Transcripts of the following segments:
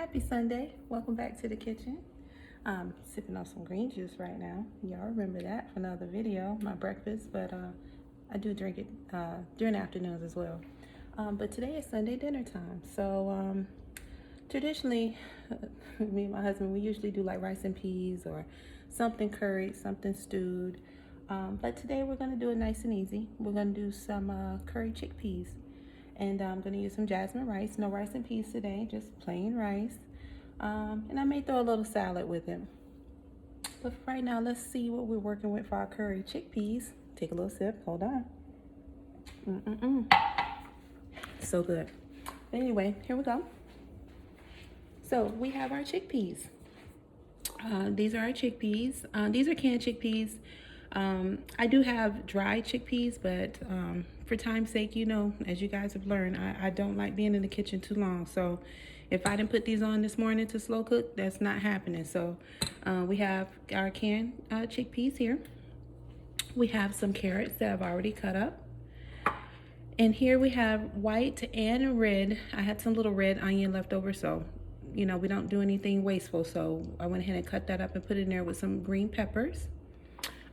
Happy Sunday. Welcome back to the kitchen. I'm sipping on some green juice right now. Y'all remember that from another video, my breakfast, but I do drink it during afternoons as well. But today is Sunday dinner time. So traditionally, me and my husband, we usually do like rice and peas or something curried, something stewed. But today we're gonna do it nice and easy. We're gonna do some curry chickpeas. And I'm going to use some jasmine rice. No rice and peas today, just plain rice. And I may throw a little salad with it. But for right now, let's see what we're working with for our curry chickpeas. Take a little sip. Hold on. So good. But anyway, here we go. So we have our chickpeas. These are our chickpeas. These are canned chickpeas. I do have dried chickpeas, but for time's sake, you know, as you guys have learned, I don't like being in the kitchen too long. So if I didn't put these on this morning to slow cook, that's not happening. So we have our canned chickpeas here. We have some carrots that I've already cut up. And here we have white and red. I had some little red onion left over, so you know, we don't do anything wasteful. So I went ahead and cut that up and put it in there with some green peppers.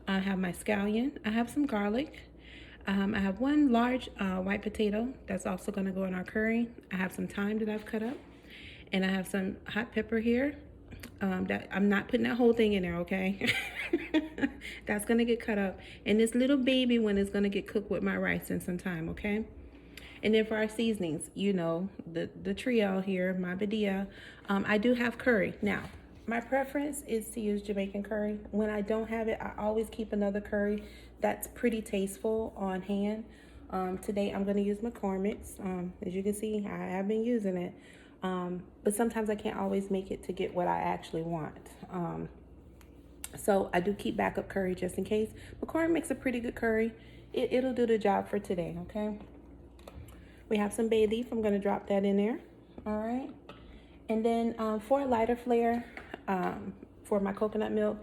I have my scallion. I have some garlic. I have one large white potato that's also going to go in our curry. I have some thyme that I've cut up. And I have some hot pepper here. That I'm not putting that whole thing in there, okay? That's going to get cut up. And this little baby one is going to get cooked with my rice in some time, okay? And then for our seasonings, you know, the trio here, my Badia. I do have curry. Now, my preference is to use Jamaican curry. When I don't have it, I always keep another curry that's pretty tasteful on hand. Today I'm going to use McCormick's. As you can see, I have been using it. But sometimes I can't always make it to get what I actually want. So I do keep backup curry just in case. McCormick makes a pretty good curry. It'll do the job for today, okay? We have some bay leaf. I'm going to drop that in there. All right. And then for a lighter flair, for my coconut milk,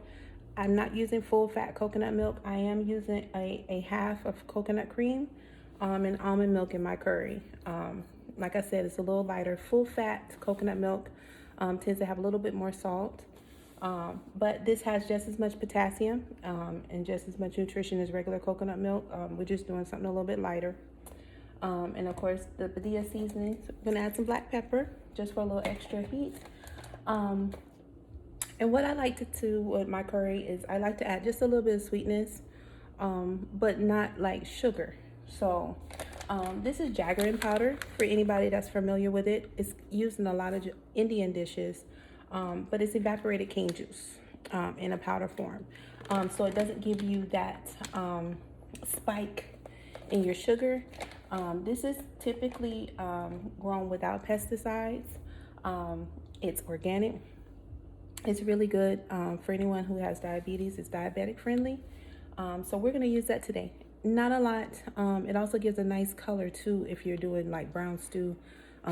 I'm not using full fat coconut milk. I am using a half of coconut cream and almond milk in my curry. Like I said, it's a little lighter. Full fat coconut milk tends to have a little bit more salt. But this has just as much potassium and just as much nutrition as regular coconut milk. We're just doing something a little bit lighter. And of course, the Badia seasonings. I'm gonna add some black pepper just for a little extra heat. And what I like to do with my curry is I like to add just a little bit of sweetness, but not like sugar. So this is jaggery powder for anybody that's familiar with it. It's used in a lot of Indian dishes, but it's evaporated cane juice in a powder form. So it doesn't give you that spike in your sugar. This is typically grown without pesticides. It's organic. It's really good for anyone who has diabetes. It's diabetic friendly. So we're gonna use that today. Not a lot. It also gives a nice color too if you're doing like brown stew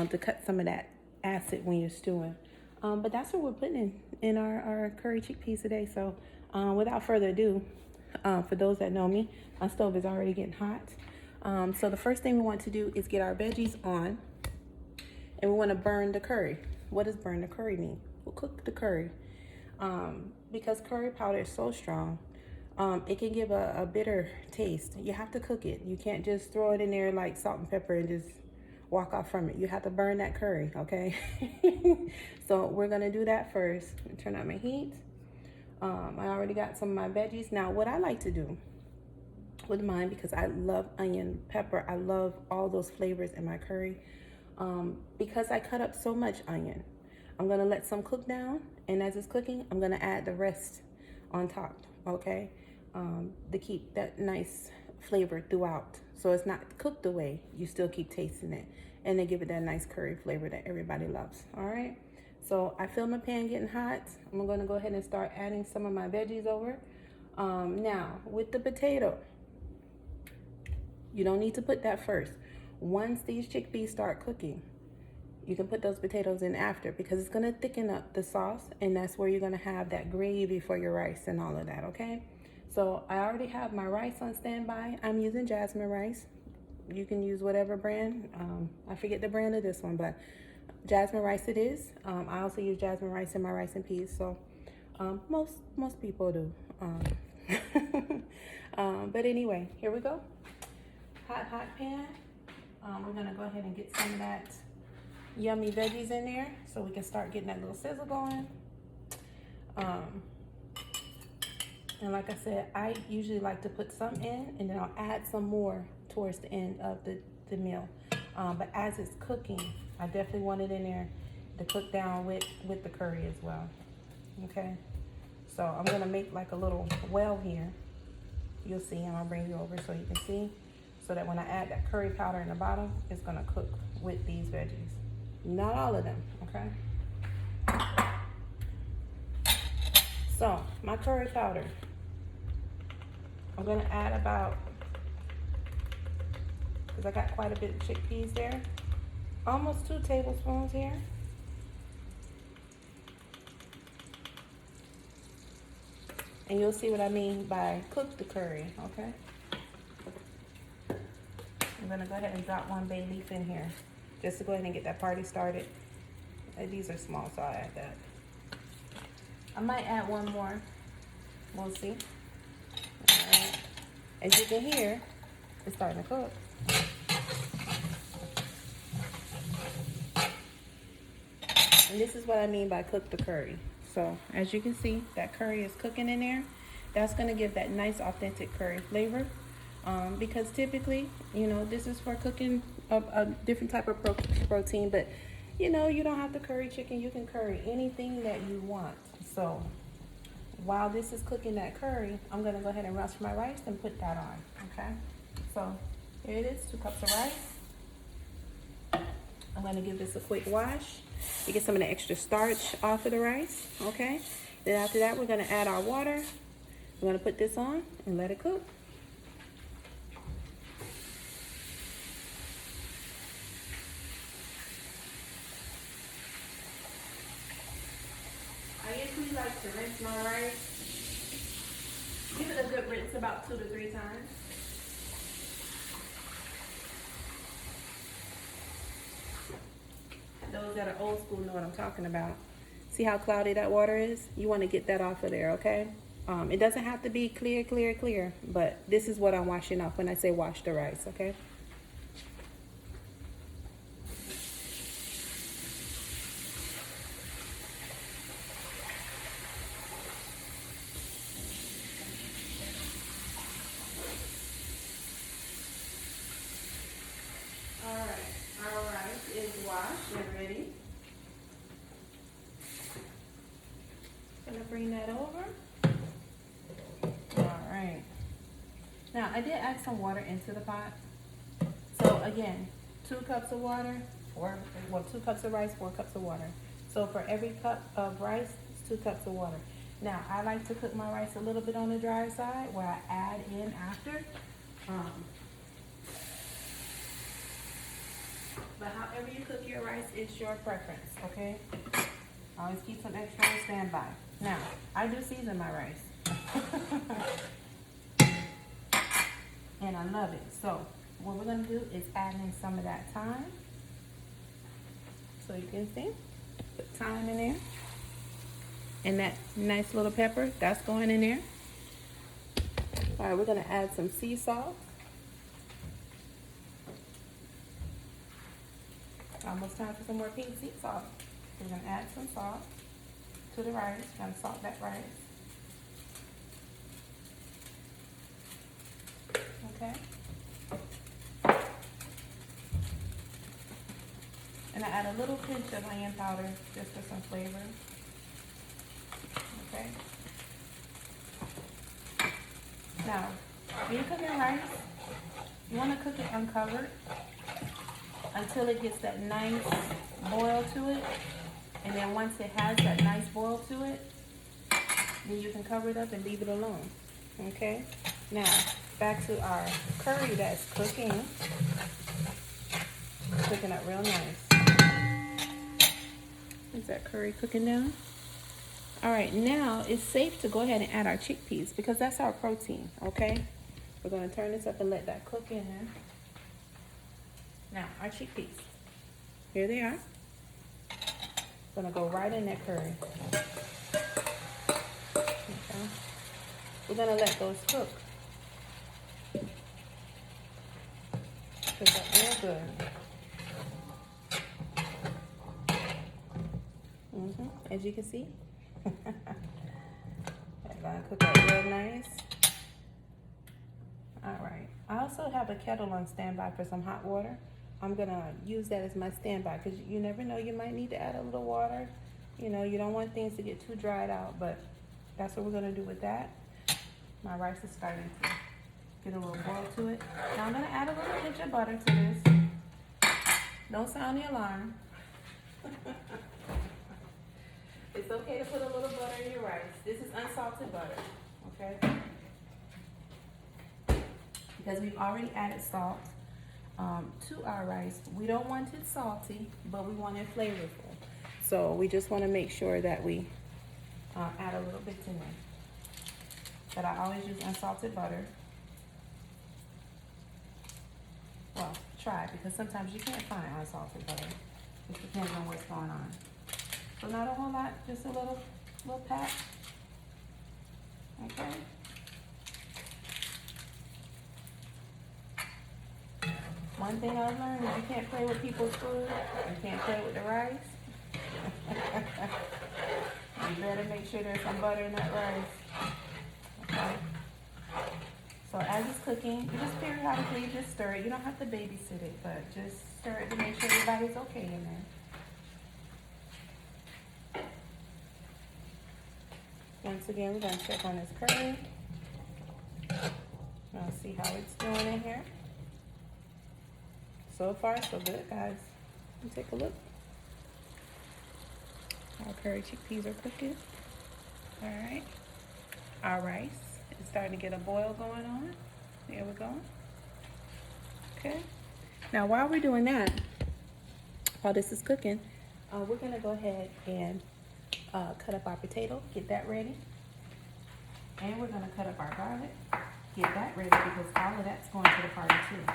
to cut some of that acid when you're stewing. But that's what we're putting in our curry chickpeas today. So without further ado, for those that know me, my stove is already getting hot. So the first thing we want to do is get our veggies on, and we want to burn the curry. What does burn the curry mean? We'll cook the curry. Because curry powder is so strong, it can give a bitter taste. You have to cook it. You can't just throw it in there like salt and pepper and just walk off from it. You have to burn that curry, okay? So we're gonna do that first. Turn on my heat. I already got some of my veggies. Now what I like to do with mine, because I love onion, pepper, I love all those flavors in my curry, because I cut up so much onion, I'm gonna let some cook down, and as it's cooking, I'm gonna add the rest on top, okay? To keep that nice flavor throughout. So it's not cooked away, you still keep tasting it, and then give it that nice curry flavor that everybody loves, all right? So I feel my pan getting hot. I'm gonna go ahead and start adding some of my veggies over. Now, with the potato, you don't need to put that first. Once these chickpeas start cooking, you can put those potatoes in after, because it's gonna thicken up the sauce, and that's where you're gonna have that gravy for your rice and all of that, okay? So I already have my rice on standby. I'm using jasmine rice. You can use whatever brand. I forget the brand of this one, but jasmine rice it is. I also use jasmine rice in my rice and peas, so most people do. But anyway, here we go. Hot pan. We're gonna go ahead and get some of that yummy veggies in there so we can start getting that little sizzle going. And like I said, I usually like to put some in and then I'll add some more towards the end of the meal. But as it's cooking, I definitely want it in there to cook down with the curry as well. Okay, so I'm gonna make like a little well here. You'll see, and I'll bring you over so you can see, so that when I add that curry powder in the bottom, it's gonna cook with these veggies. Not all of them, okay? So my curry powder, I'm gonna add about, because I got quite a bit of chickpeas there, almost 2 tablespoons here. And you'll see what I mean by cook the curry, okay? I'm gonna go ahead and drop 1 bay leaf in here just to go ahead and get that party started. These are small, so I'll add that. I might add 1 more, we'll see. All right. As you can hear, it's starting to cook. And this is what I mean by cook the curry. So as you can see, that curry is cooking in there. That's gonna give that nice authentic curry flavor. Because typically, you know, this is for cooking a different type of protein, but you know, you don't have to curry chicken. You can curry anything that you want. So while this is cooking that curry, I'm gonna go ahead and rush my rice and put that on, okay? So here it is, 2 cups of rice. I'm gonna give this a quick wash to get some of the extra starch off of the rice, okay? Then after that, we're gonna add our water. We're gonna put this on and let it cook. I usually like to rinse my rice. Give it a good rinse about 2 to 3 times. Those that are old school know what I'm talking about. See how cloudy that water is? You want to get that off of there, okay? It doesn't have to be clear, but this is what I'm washing off when I say wash the rice, okay? All right, our rice is washed and ready. Gonna bring that over. All right. Now I did add some water into the pot. So again, 2 cups of water, 2 cups of rice, 4 cups of water. So for every cup of rice, it's 2 cups of water. Now I like to cook my rice a little bit on the dry side, where I add in after. But however you cook your rice, it's your preference, okay? Always keep some extra on standby. Now, I do season my rice. And I love it. So, what we're gonna do is add in some of that thyme. So you can see, put thyme in there. And that nice little pepper, that's going in there. All right, we're gonna add some sea salt. Almost time for some more pink sea salt. We're gonna add some salt to the rice. Gonna salt that rice. Okay. And I add a little pinch of onion powder just for some flavor. Okay. Now, when you're cooking rice, you want to cook it uncovered until it gets that nice boil to it. And then once it has that nice boil to it, then you can cover it up and leave it alone. Okay? Now, back to our curry that's cooking. It's cooking up real nice. Is that curry cooking down? All right, now it's safe to go ahead and add our chickpeas because that's our protein, okay? We're gonna turn this up and let that cook in. Now, our chickpeas, here they are. Gonna go right in that curry. Okay. We're gonna let those cook. Cook up real good. As you can see. They're gonna cook up real nice. Alright. I also have a kettle on standby for some hot water. I'm gonna use that as my standby because you never know, you might need to add a little water. You know, you don't want things to get too dried out, but that's what we're gonna do with that. My rice is starting to get a little boil to it. Now I'm gonna add a little pinch of butter to this. Don't sound the alarm. It's okay to put a little butter in your rice. This is unsalted butter, okay? Because we've already added salt to our rice. We don't want it salty, but we want it flavorful. So we just want to make sure that we add a little bit in there. But I always use unsalted butter. Well, try, because sometimes you can't find unsalted butter. It depends on what's going on. So not a whole lot, just a little pat. Okay. One thing I've learned is you can't play with people's food. You can't play with the rice. You better make sure there's some butter in that rice. Okay. So as it's cooking, you just periodically just stir it. You don't have to babysit it, but just stir it to make sure everybody's okay in there. Once again, we're going to check on this curry. I'll see how it's doing in here. So far, so good, guys. Let's take a look. Our curry chickpeas are cooking. All right. Our rice is starting to get a boil going on. There we go. Okay. Now, while we're doing that, while this is cooking, we're going to go ahead and cut up our potato, get that ready. And we're going to cut up our garlic, get that ready, because all of that's going to the party too.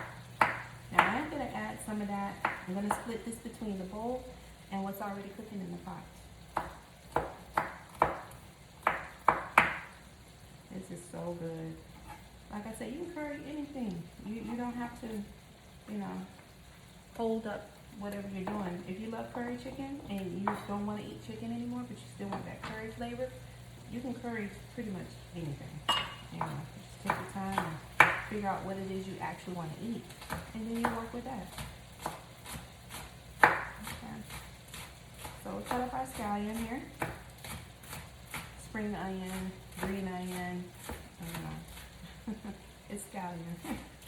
Now I'm going to add some of that. I'm going to split this between the bowl and what's already cooking in the pot. This is so good. Like I said, you can curry anything. You don't have to, you know, hold up whatever you're doing. If you love curry chicken and you don't want to eat chicken anymore, but you still want that curry flavor, you can curry pretty much anything. You know, just take your time and figure out what it is you actually want to eat, and then you work with that. Okay. So we'll cut up our scallion here. Spring onion, green onion, I don't know. It's scallion.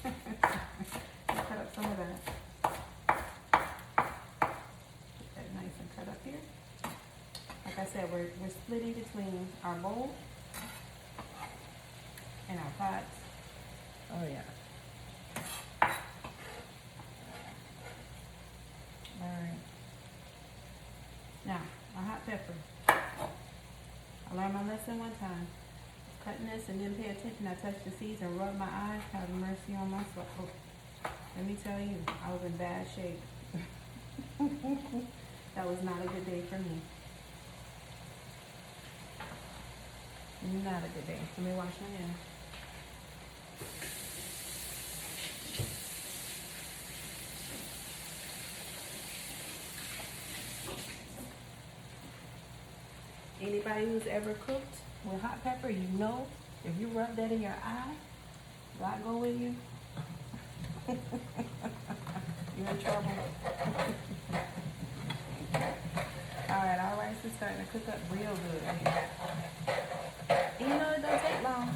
We'll cut up some of that. Get that nice and cut up here. Like I said, we're splitting between our bowl and our pots. Oh yeah. Alright. Now, a hot pepper. I learned my lesson one time. Cutting this and didn't pay attention. I touched the seeds and rubbed my eyes. Have mercy on my soul. Let me tell you, I was in bad shape. That was not a good day for me. Not a good day. Let me wash my hands. Anybody who's ever cooked with hot pepper, you know, if you rub that in your eye, God go with you, you're in trouble. Alright, our rice is starting to cook up real good here. And you know, it don't take long.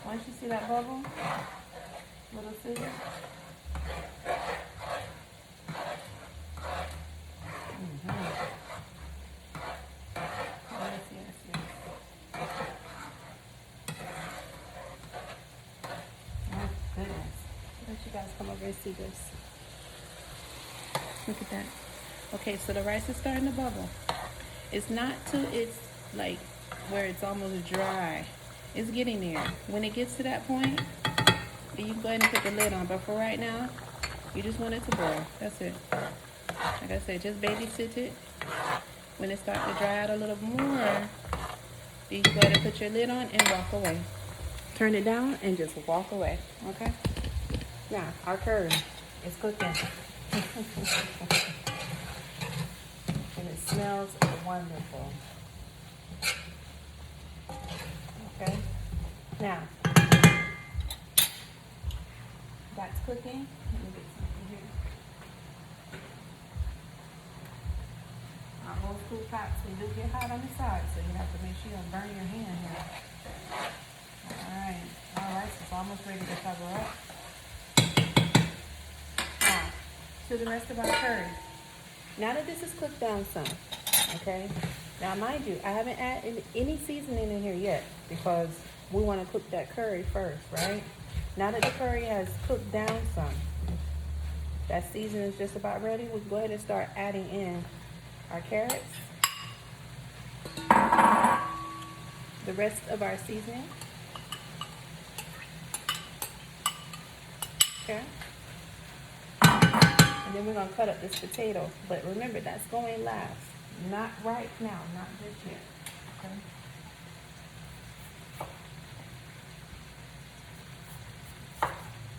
Once you see that bubble, little scissors. Come over and see this. Look at that. Okay, so the rice is starting to bubble. It's not till it's like where it's almost dry. It's getting there. When it gets to that point, you can go ahead and put the lid on. But for right now, you just want it to boil. That's it. Like I said, just babysit it. When it starts to dry out a little more, you can go ahead and put your lid on and walk away. Turn it down and just walk away, okay? Now, our curry is cooking. And it smells wonderful. Okay? Now, that's cooking. Let me get something here. Our old school pots, they do get hot on the side, so you have to make sure you don't burn your hand here. Alright, so it's almost ready to cover up. Now, to the rest of our curry. Now that this is cooked down some, okay? Now, mind you, I haven't added any seasoning in here yet because we want to cook that curry first, right? Now that the curry has cooked down some, that seasoning is just about ready, we can go ahead and start adding in our carrots, the rest of our seasoning, okay? And then we're going to cut up this potato. But remember, that's going last. Not right now. Not just yet. Okay?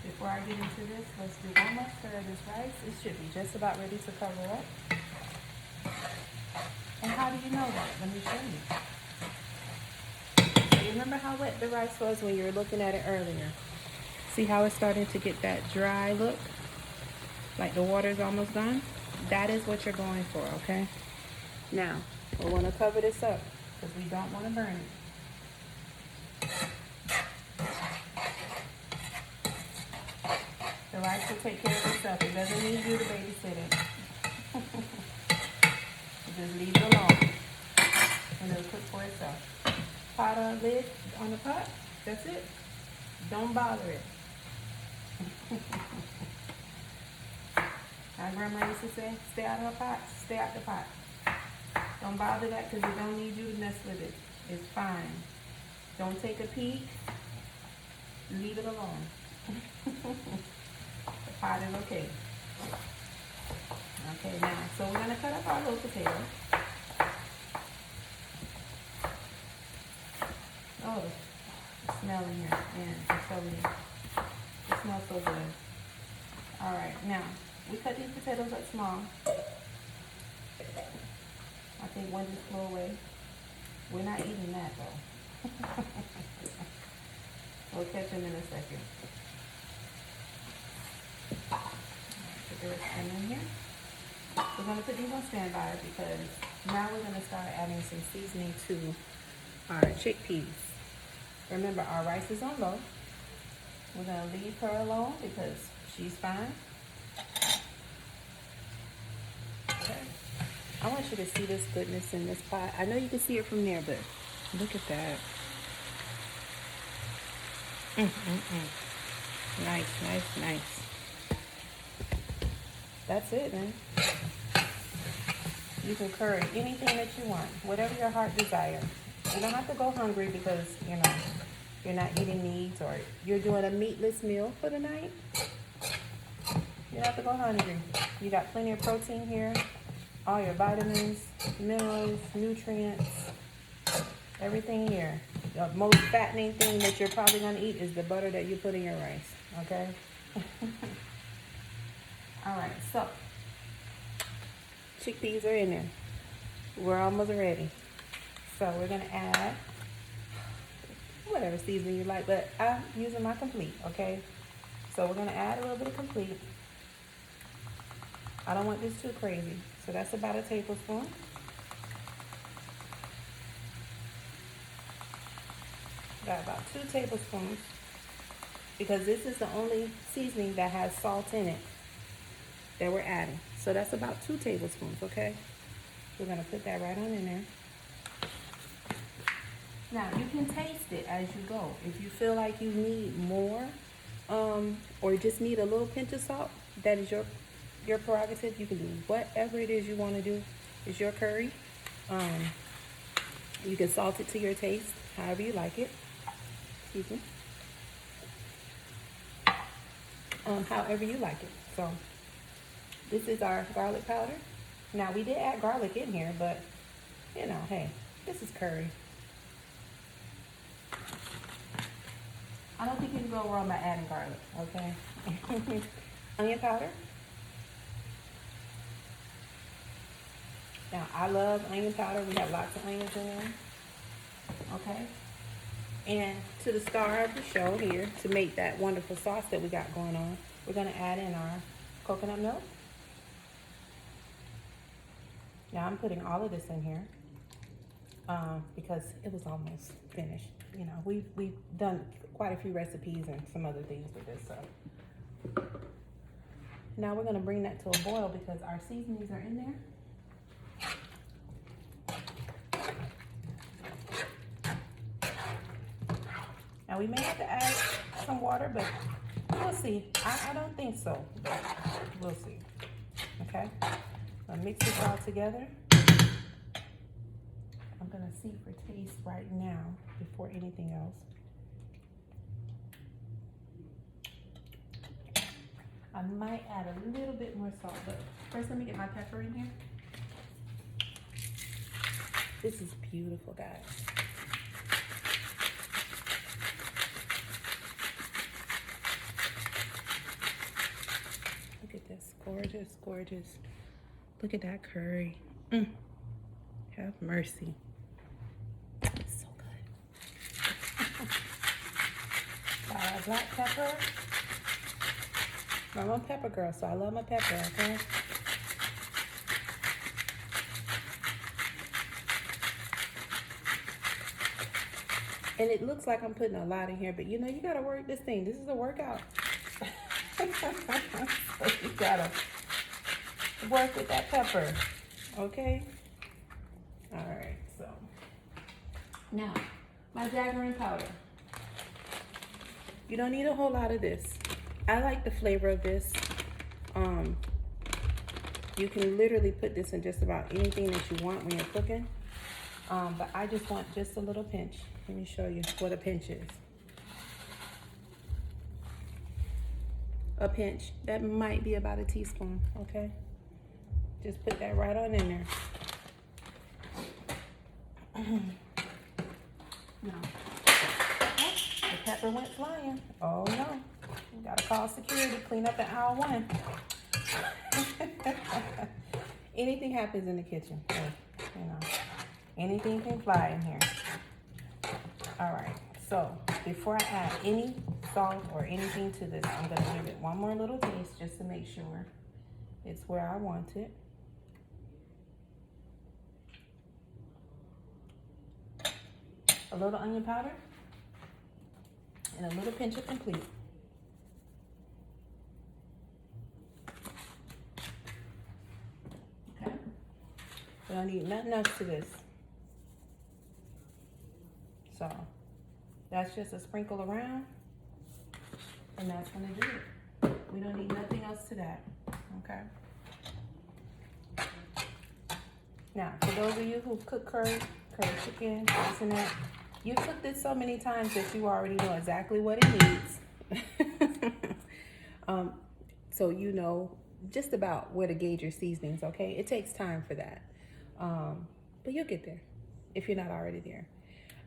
Before I get into this, let's do one more stir of this rice. It should be just about ready to cover up. And how do you know that? Let me show you. So you remember how wet the rice was when you were looking at it earlier? See how it's starting to get that dry look? Like the water's almost gone? That is what you're going for, okay? Now, we want to cover this up because we don't want to burn it. The rice will take care of itself. It doesn't need you to babysit it. Just leave it alone and it'll cook for itself. Pot on lid on the pot. That's it. Don't bother it. Our grandma used to say, stay out of the pot, stay out the pot. Don't bother that because it don't need you to mess with it. It's fine. Don't take a peek. Leave it alone. The pot is okay. Okay, now, so we're going to cut up our little potato. Oh, the smell in here, man, I'm telling you. It smells so good. All right, now, we cut these potatoes up small. I think one just flew away. We're not eating that, though. We'll catch them in a second. Put the rest of them in here. We're going to put these on standby because now we're going to start adding some seasoning to our chickpeas. Remember, our rice is on low. We're going to leave her alone because she's fine. Okay. I want you to see this goodness in this pot. I know you can see it from there, but look at that. Nice, nice, nice. That's it, man. You can curry anything that you want, whatever your heart desires. You don't have to go hungry because, you know, you're not eating meat or you're doing a meatless meal for the night. You don't have to go hungry. You got plenty of protein here, all your vitamins, minerals, nutrients, everything here. The most fattening thing that you're probably going to eat is the butter that you put in your rice, okay? All right, so chickpeas are in there. We're almost ready. So we're going to add whatever seasoning you like, but I'm using my complete, okay? So we're going to add a little bit of complete. I don't want this too crazy. So that's about a tablespoon. Got about 2 tablespoons because this is the only seasoning that has salt in it that we're adding. So that's about 2 tablespoons, okay? We're going to put that right on in there. Now, you can taste it as you go. If you feel like you need more or just need a little pinch of salt, that is your prerogative. You can do whatever it is you want to do. It's your curry. You can salt it to your taste, however you like it. Excuse me. However you like it. So This is our garlic powder. Now we did add garlic in here, but you know, hey, this is curry. I don't think you can go wrong by adding garlic, okay? Onion powder. Now, I love onion powder. We have lots of onions in there, okay? And to the star of the show here, to make that wonderful sauce that we got going on, we're gonna add in our coconut milk. Now, I'm putting all of this in here because it was almost finished. You know, we've done quite a few recipes and some other things with this, so. Now we're gonna bring that to a boil because our seasonings are in there. Now we may have to add some water, but we'll see. I don't think so, but we'll see. Okay, I'll mix this all together. I'm gonna see for taste right now before anything else. I might add a little bit more salt, but first let me get my pepper in here. This is beautiful, guys. Look at this, gorgeous, gorgeous. Look at that curry. Have mercy. It's so good. Black pepper. I'm a pepper girl, so I love my pepper, okay? And it looks like I'm putting a lot in here, but you know, you gotta work this thing. This is a workout. So you gotta work with that pepper, okay? All right, so. Now, my Jaggerin powder. You don't need a whole lot of this. I like the flavor of this. You can literally put this in just about anything that you want when you're cooking. But I just want just a little pinch. Let me show you what a pinch is. A pinch, that might be about a teaspoon, okay? Just put that right on in there. No. The pepper went flying. Oh no. You gotta call security, clean up in aisle 1. Anything happens in the kitchen. You know, anything can fly in here. All right, so before I add any salt or anything to this, I'm gonna give it one more little taste just to make sure it's where I want it. A little onion powder and a little pinch of complete. Okay, we don't need nothing else to this. So that's just a sprinkle around, and that's gonna do it. We don't need nothing else to that, okay? Now, for those of you who cook curry chicken, this and that, you've cooked this so many times that you already know exactly what it needs. So you know just about where to gauge your seasonings, okay? It takes time for that, but you'll get there if you're not already there.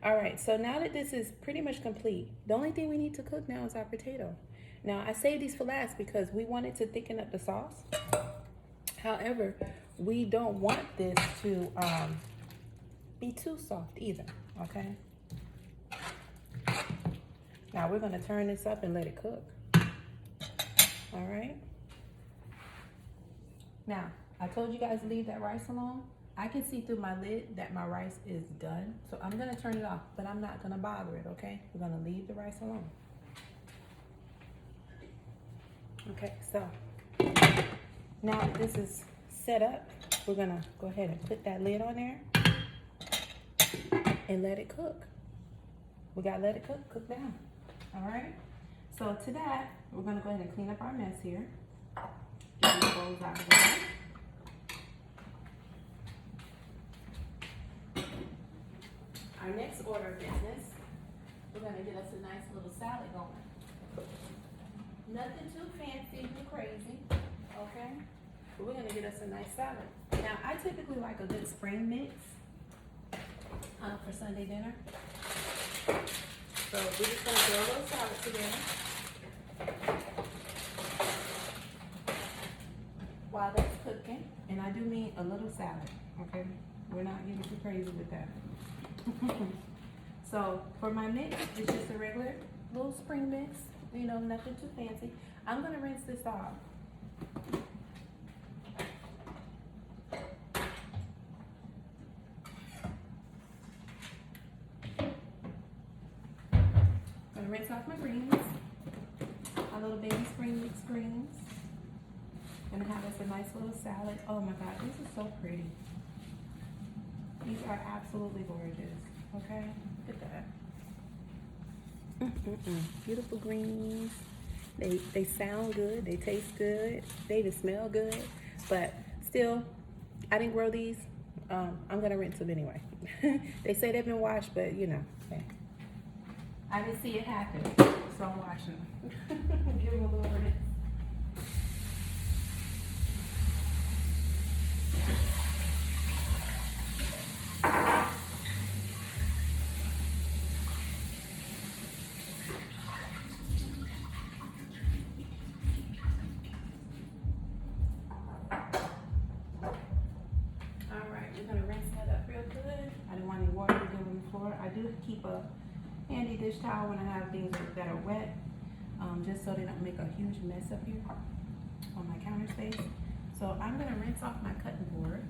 All right, so now that this is pretty much complete, the only thing we need to cook now is our potato. Now, I saved these for last because we wanted to thicken up the sauce. However, we don't want this to be too soft either, okay? Now, we're gonna turn this up and let it cook. All right? Now, I told you guys to leave that rice alone. I can see through my lid that my rice is done. So I'm gonna turn it off, but I'm not gonna bother it, okay? We're gonna leave the rice alone. Okay, so now that this is set up, we're gonna go ahead and put that lid on there and let it cook. We gotta let it cook down, all right? So to that, we're gonna go ahead and clean up our mess here. Get these bowls out of the way. Our next order of business, we're gonna get us a nice little salad going. Nothing too fancy, too crazy, okay? So we're gonna get us a nice salad. Now, I typically like a good spring mix for Sunday dinner. So we're just gonna throw a little salad together. While that's cooking, and I do mean a little salad, okay? We're not getting too crazy with that. So for my mix, it's just a regular little spring mix, you know, nothing too fancy. I'm gonna rinse this off. Gonna rinse off my greens, my little baby spring mix greens. Gonna have us a nice little salad. Oh my God, this is so pretty. These are absolutely gorgeous. Okay, look at that. Beautiful greens. They sound good. They taste good. They even smell good. But still, I didn't grow these. I'm gonna rinse them anyway. They say they've been washed, but you know, okay. I didn't see it happen, so I'm washing them. Give them a little rinse. I do keep a handy dish towel when I have things that are wet, just so they don't make a huge mess up here on my counter space. So I'm going to rinse off my cutting board.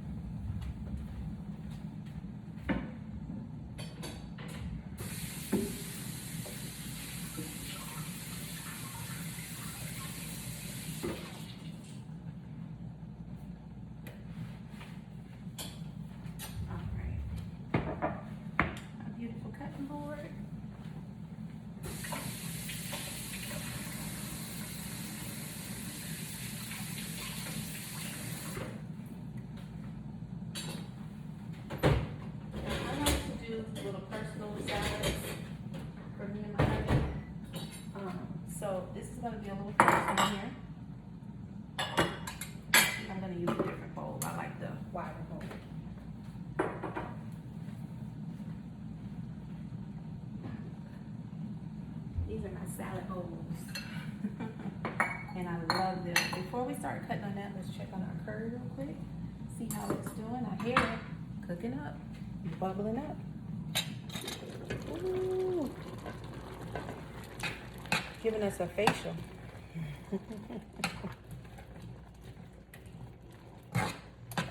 Little personal salads for me and my husband. So this is going to be a little personal here. I'm going to use a different bowl. I like the wider bowl. These are my salad bowls. And I love them. Before we start cutting on that, let's check on our curry real quick. See how it's doing. I hear it cooking up, bubbling up. Ooh. Giving us a facial.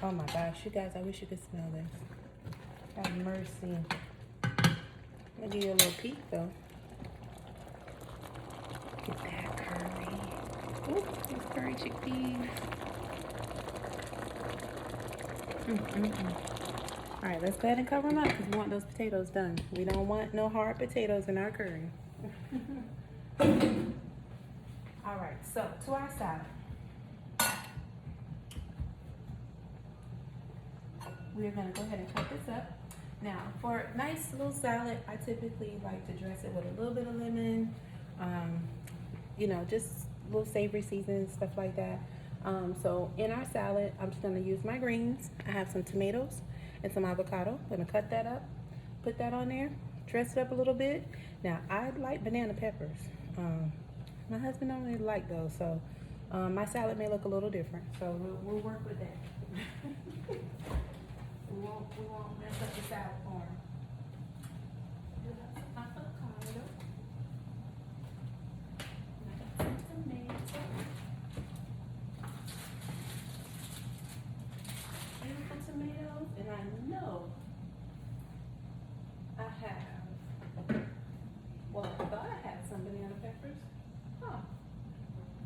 Oh my gosh, you guys, I wish you could smell this. Have mercy. Let me give you a little peek though. Get that curry. Ooh, these curry chickpeas. All right, let's go ahead and cover them up because we want those potatoes done. We don't want no hard potatoes in our curry. All right, so to our salad. We're gonna go ahead and cut this up. Now, for a nice little salad, I typically like to dress it with a little bit of lemon, you know, just little savory seasons, stuff like that. So in our salad, I'm just gonna use my greens. I have some tomatoes and some avocado. I'm gonna cut that up, put that on there, dress it up a little bit. Now, I like banana peppers. My husband don't really like those, so my salad may look a little different. So we'll work with that. we won't mess up the salad for him. Avocado. Some tomatoes. Beautiful tomatoes, and I know I have, well, I thought I had some banana peppers. Huh.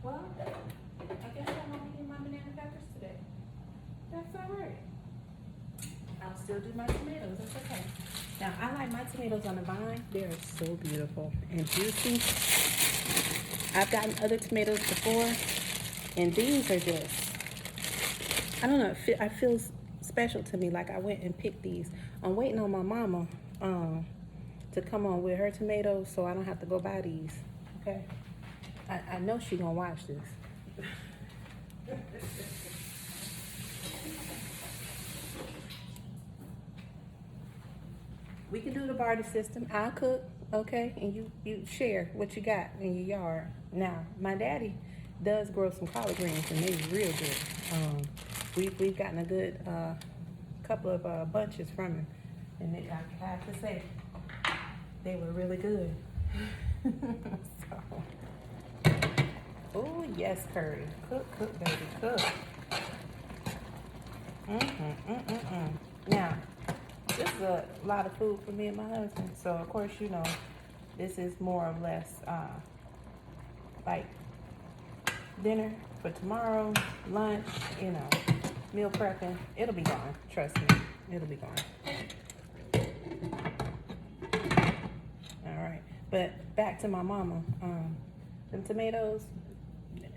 Well, I guess I won't get my banana peppers today. That's all right. I'll still do my tomatoes. That's okay. Now, I like my tomatoes on the vine. They are so beautiful and juicy. I've gotten other tomatoes before, and these are just, I don't know, it feels special to me. Like I went and picked these. I'm waiting on my mama to come on with her tomatoes so I don't have to go buy these. Okay? I know she gonna watch this. we can do the barter system. I'll cook, okay, and you share what you got in your yard. Now, my daddy does grow some collard greens, and they're real good. We've gotten a good couple of bunches from him, and I have to say, they were really good. So, oh yes, curry, cook, baby, cook. Now, this is a lot of food for me and my husband, so of course, you know, this is more or less like dinner for tomorrow, lunch, you know, meal prepping. It'll be gone, trust me, it'll be gone. All right, but back to my mama. Them tomatoes,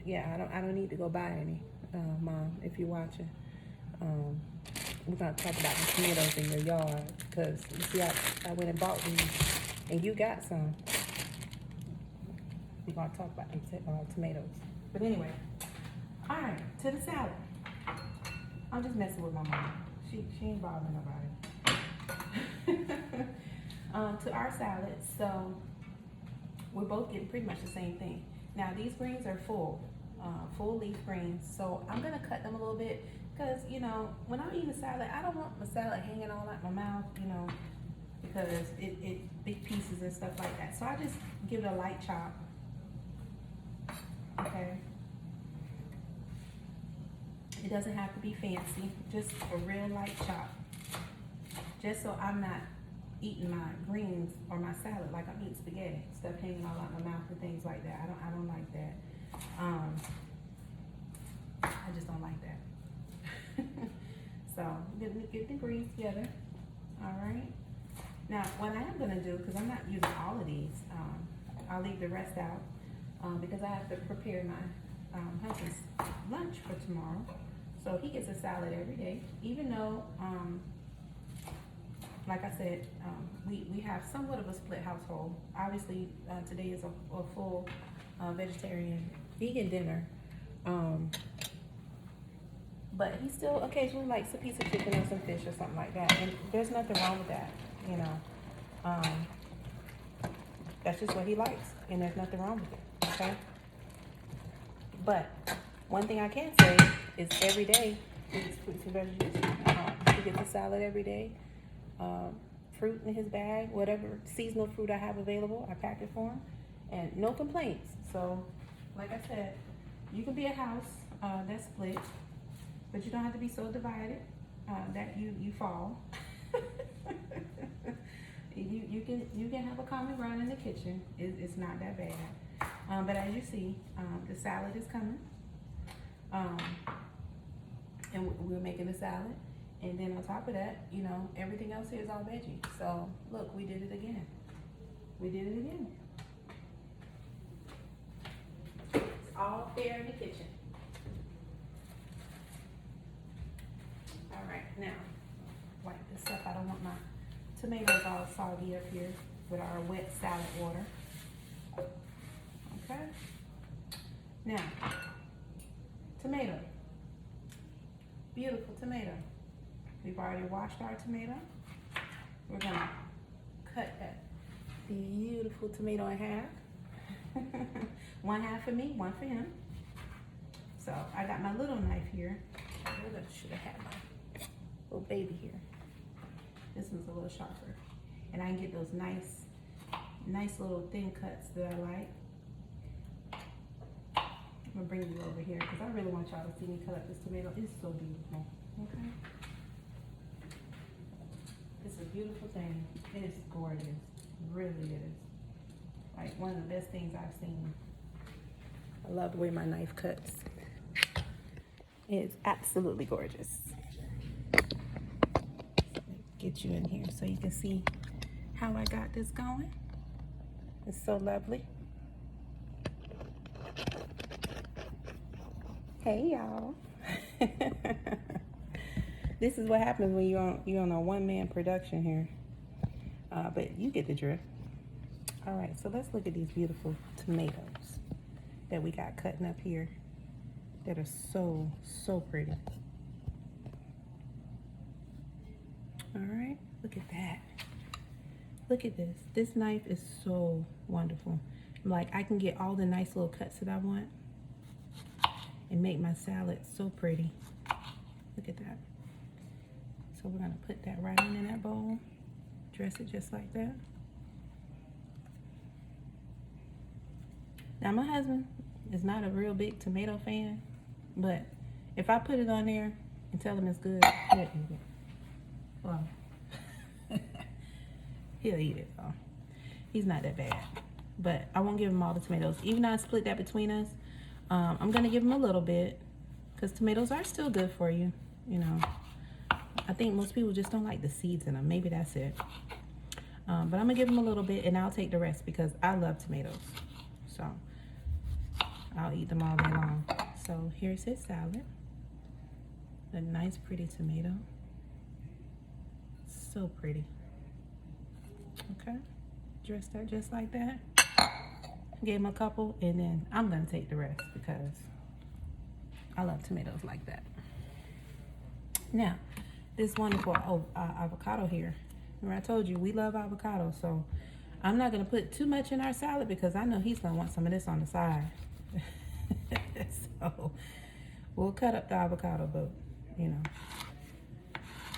yeah, I don't need to go buy any, Mom, if you're watching. We're gonna talk about the tomatoes in your yard, because you see, I went and bought these, and you got some. We're gonna talk about them tomatoes. But anyway, all right, to the salad. I'm just messing with my mom. She ain't bothering nobody. To our salad, so we're both getting pretty much the same thing. Now these greens are full leaf greens, so I'm gonna cut them a little bit, because you know, when I'm eating a salad, I don't want my salad hanging all out my mouth, you know, because it big pieces and stuff like that. So I just give it a light chop. Okay. It doesn't have to be fancy, just a real light chop. Just so I'm not eating my greens or my salad like I'm eating spaghetti, stuff hanging all out my mouth and things like that. I don't like that. I just don't like that. So get the greens together. All right. Now what I am gonna do, because I'm not using all of these, I'll leave the rest out because I have to prepare my husband's lunch for tomorrow. So he gets a salad every day, even though, like I said, we have somewhat of a split household. Obviously, today is a full vegetarian, vegan dinner. But he still occasionally likes a piece of chicken or some fish or something like that. And there's nothing wrong with that, you know. That's just what he likes, and there's nothing wrong with it, okay? But one thing I can say is every day he eats fruits and veggies. He gets a salad every day. Fruit in his bag, whatever seasonal fruit I have available, I pack it for him, and no complaints. So, like I said, you can be a house that's split, but you don't have to be so divided that you fall. You can have a common ground in the kitchen. It's not that bad. But as you see, the salad is coming, and we're making a salad. And then on top of that, you know, everything else here is all veggie. So look, we did it again. We did it again. It's all fair in the kitchen. All right, now, wipe this up. I don't want my tomatoes all soggy up here with our wet salad water. Okay. Now, tomato. Beautiful tomato. We've already washed our tomato. We're gonna cut that beautiful tomato in half. One half for me, one for him. So I got my little knife here. I should have had my little baby here. This one's a little sharper. And I can get those nice little thin cuts that I like. I'm gonna bring you over here because I really want y'all to see me cut up this tomato. It's so beautiful, okay? It's a beautiful thing. It is gorgeous. It really is. Like one of the best things I've seen. I love the way my knife cuts. It's absolutely gorgeous. Get you in here so you can see how I got this going. It's so lovely. Hey y'all. This is what happens when you're on a one-man production here. But you get the drift. All right, so let's look at these beautiful tomatoes that we got cutting up here that are so pretty. All right, look at that. Look at this. This knife is so wonderful. Like, I can get all the nice little cuts that I want and make my salad so pretty. Look at that. So we're gonna put that right in that bowl. Dress it just like that. Now, my husband is not a real big tomato fan, but if I put it on there and tell him it's good, he'll eat it. Well, he'll eat it though. He's not that bad. But I won't give him all the tomatoes. Even though I split that between us, I'm gonna give him a little bit because tomatoes are still good for you, you know. I think most people just don't like the seeds in them. Maybe that's it. But I'm gonna give him a little bit and I'll take the rest because I love tomatoes. So I'll eat them all day long. So here's his salad. A nice pretty tomato. So pretty. Okay. Dress that just like that. Gave him a couple and then I'm gonna take the rest because I love tomatoes like that. Now, this wonderful avocado here. Remember I told you we love avocado, so I'm not gonna put too much in our salad because I know he's gonna want some of this on the side. So we'll cut up the avocado, but you know,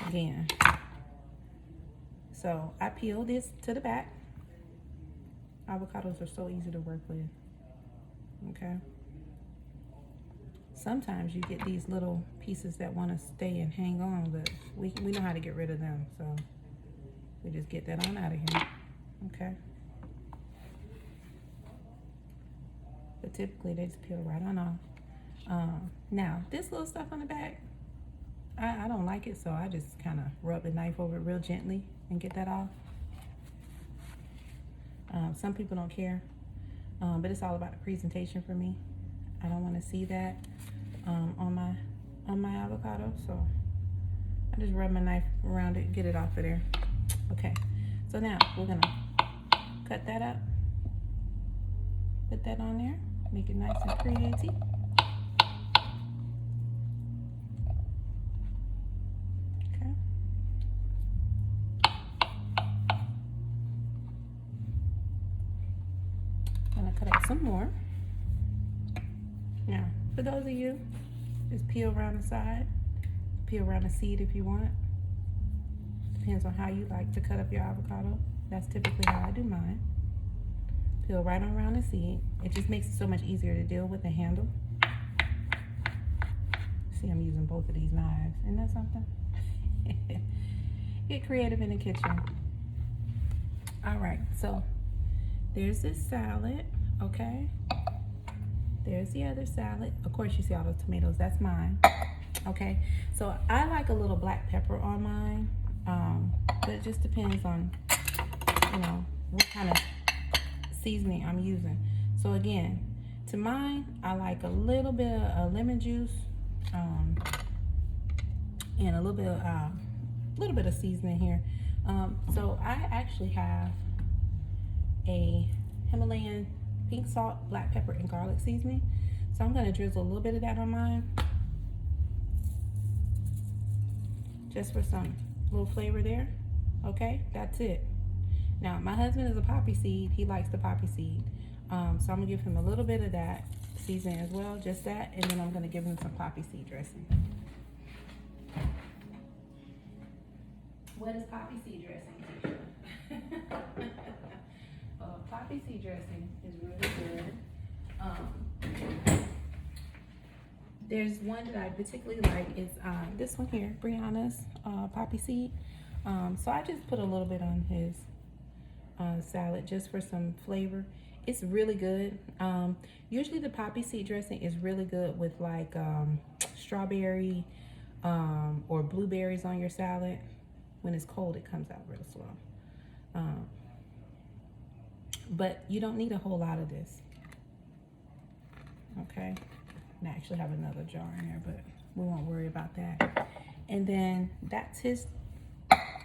again. So I peeled this to the back. Avocados are so easy to work with. Okay. Sometimes you get these little pieces that want to stay and hang on, but we know how to get rid of them. So we just get that on out of here. Okay. But typically they just peel right on off. Now this little stuff on the back, I don't like it, so I just kind of rub the knife over it real gently and get that off. Some people don't care, but it's all about the presentation for me. I don't want to see that on my avocado, so I just rub my knife around it and get it off of there. Okay, so now we're gonna cut that up, put that on there, make it nice and pretty. Okay. I'm gonna cut up some more. Now, for those of you, just peel around the side, peel around the seed if you want. Depends on how you like to cut up your avocado. That's typically how I do mine. Peel right on around the seed. It just makes it so much easier to deal with the handle. See, I'm using both of these knives. Isn't that something? Get creative in the kitchen. All right, so there's this salad, okay? There's the other salad. Of course, you see all those tomatoes. That's mine. Okay, so I like a little black pepper on mine, but it just depends on, you know, what kind of seasoning I'm using. So again, to mine, I like a little bit of lemon juice, and a little bit of seasoning here. So I actually have a Himalayan pink salt, black pepper, and garlic seasoning. So I'm gonna drizzle a little bit of that on mine, just for some little flavor there. Okay, that's it. Now my husband is a poppy seed. He likes the poppy seed. So I'm gonna give him a little bit of that seasoning as well, just that, and then I'm gonna give him some poppy seed dressing. What is poppy seed dressing? Poppy seed dressing is really good. There's one that I particularly like is this one here, Brianna's poppy seed. So I just put a little bit on his salad just for some flavor. It's really good. Usually the poppy seed dressing is really good with like strawberry or blueberries on your salad. When it's cold, it comes out real slow. But you don't need a whole lot of this. Okay. And I actually have another jar in there, but we won't worry about that. And then that's his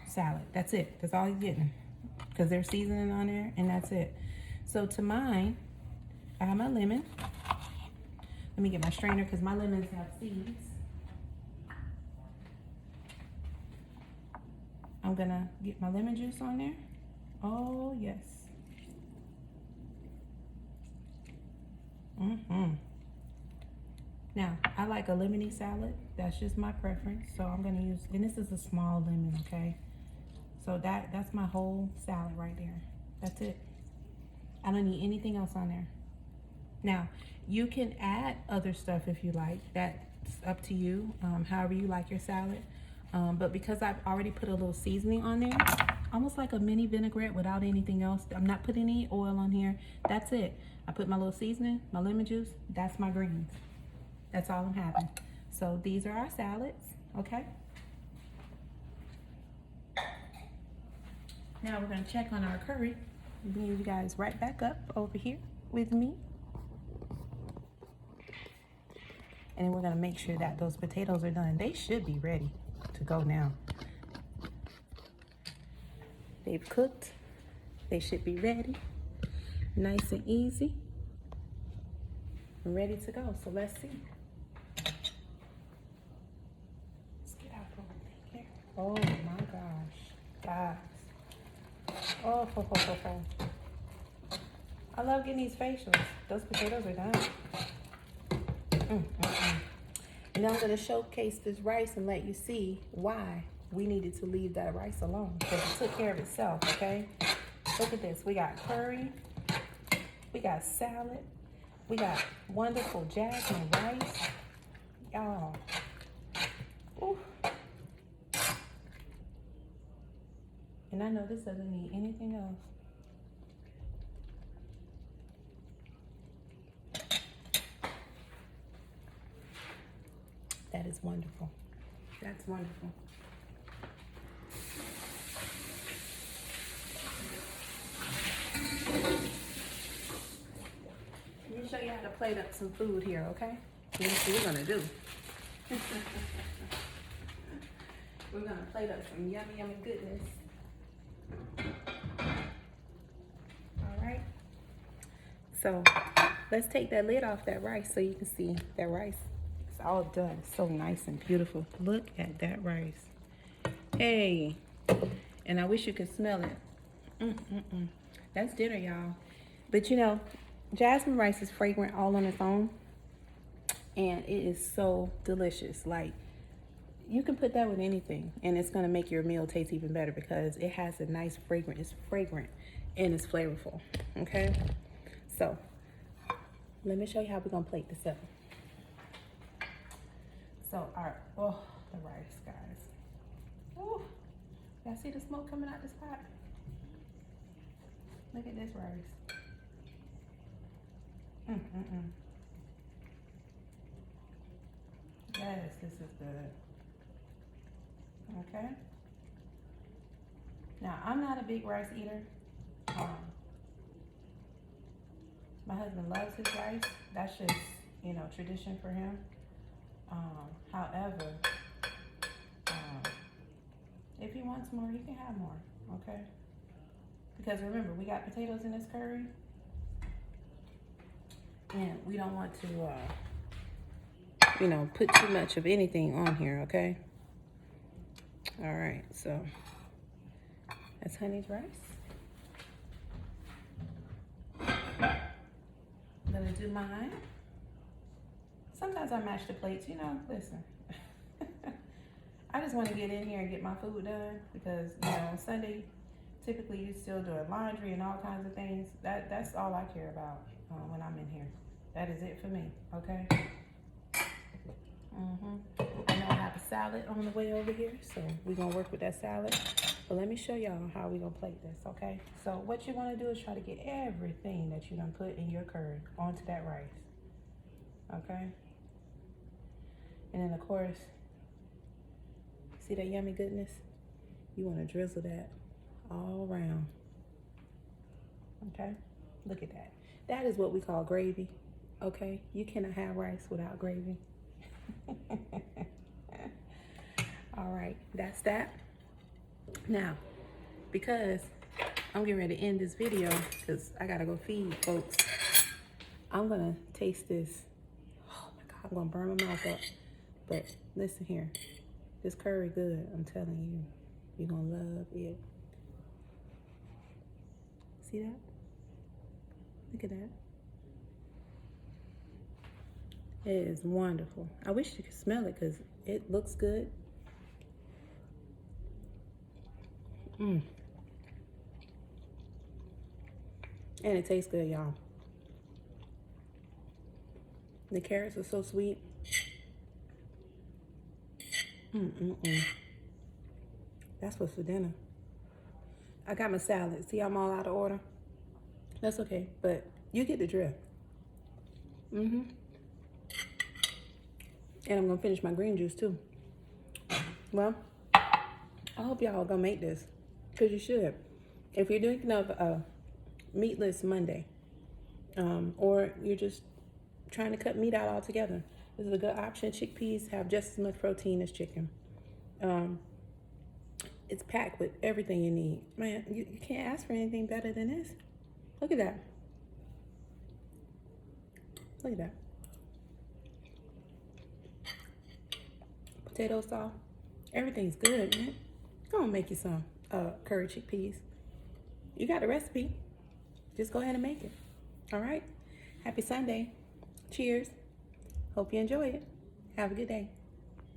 salad. That's it. That's all he's getting. Because there's seasoning on there, and that's it. So to mine, I have my lemon. Let me get my strainer because my lemons have seeds. I'm gonna get my lemon juice on there. Oh, yes. Mm-hmm. Now, I like a lemony salad. That's just my preference. So I'm gonna use, and this is a small lemon, okay? So that's my whole salad right there. That's it. I don't need anything else on there. Now, you can add other stuff if you like. That's up to you, however you like your salad. But because I've already put a little seasoning on there, almost like a mini vinaigrette without anything else. I'm not putting any oil on here. That's it. I put my little seasoning, my lemon juice. That's my greens. That's all I'm having. So these are our salads, okay? Now we're gonna check on our curry. Bring you guys right back up over here with me. And then we're gonna make sure that those potatoes are done. They should be ready to go now. They've cooked. They should be ready. Nice and easy. And ready to go. So let's see. Let's get out the thing here. Oh my gosh, guys. Oh, ho, ho, ho, ho. I love getting these facials. Those potatoes are done. And now I'm gonna showcase this rice and let you see why we needed to leave that rice alone, because it took care of itself, okay? Look at this. We got curry, we got salad, we got wonderful jasmine rice. Y'all. Ooh. And I know this doesn't need anything else. That is wonderful. That's wonderful. Let me show you how to plate up some food here, okay? Here's what we're gonna do. We're gonna plate up some yummy, yummy goodness. All right. So let's take that lid off that rice so you can see that rice. It's all done. It's so nice and beautiful. Look at that rice. Hey, and I wish you could smell it. That's dinner, y'all. But you know, jasmine rice is fragrant all on its own, and it is so delicious. Like, you can put that with anything, and it's gonna make your meal taste even better because it has a nice fragrance. It's fragrant and it's flavorful. Okay, so let me show you how we're gonna plate this up. So the rice, guys. Oh, y'all see the smoke coming out this pot? Look at this rice. Yes, this is good. Okay. Now, I'm not a big rice eater. My husband loves his rice. That's just, you know, tradition for him. However, if he wants more, he can have more, okay? Because remember, we got potatoes in this curry, and we don't want to, you know, put too much of anything on here, okay? All right, so that's Honey's rice. I'm gonna do mine. Sometimes I match the plates, you know, listen. I just want to get in here and get my food done because, you know, on Sunday, typically you're still doing laundry and all kinds of things. That's all I care about when I'm in here. That is it for me, okay? I know I have a salad on the way over here, so we're going to work with that salad. But let me show y'all how we're going to plate this, okay? So what you want to do is try to get everything that you done put in your curry onto that rice, okay? And then, of course, see that yummy goodness? You want to drizzle that all around, okay? Look at that. That is what we call gravy, okay? You cannot have rice without gravy. All right, that's that. Now, because I'm getting ready to end this video because I gotta go feed folks, I'm gonna taste this. Oh my God, I'm gonna burn my mouth up. But listen here, this curry good, I'm telling you. You're gonna love it. See that? Look at that. It is wonderful. I wish you could smell it because it looks good. And it tastes good, y'all. The carrots are so sweet. That's what's for dinner. I got my salad. See, I'm all out of order. That's okay, but you get the drift. And I'm gonna finish my green juice too. Well, I hope y'all gonna make this, because you should. If you're thinking of a meatless Monday, or you're just trying to cut meat out altogether, this is a good option. Chickpeas have just as much protein as chicken. It's packed with everything you need. Man, you can't ask for anything better than this. Look at that. Look at that. Potato sauce. Everything's good, man. Go and make you some curry chickpeas. You got the recipe. Just go ahead and make it. All right? Happy Sunday. Cheers. Hope you enjoy it. Have a good day.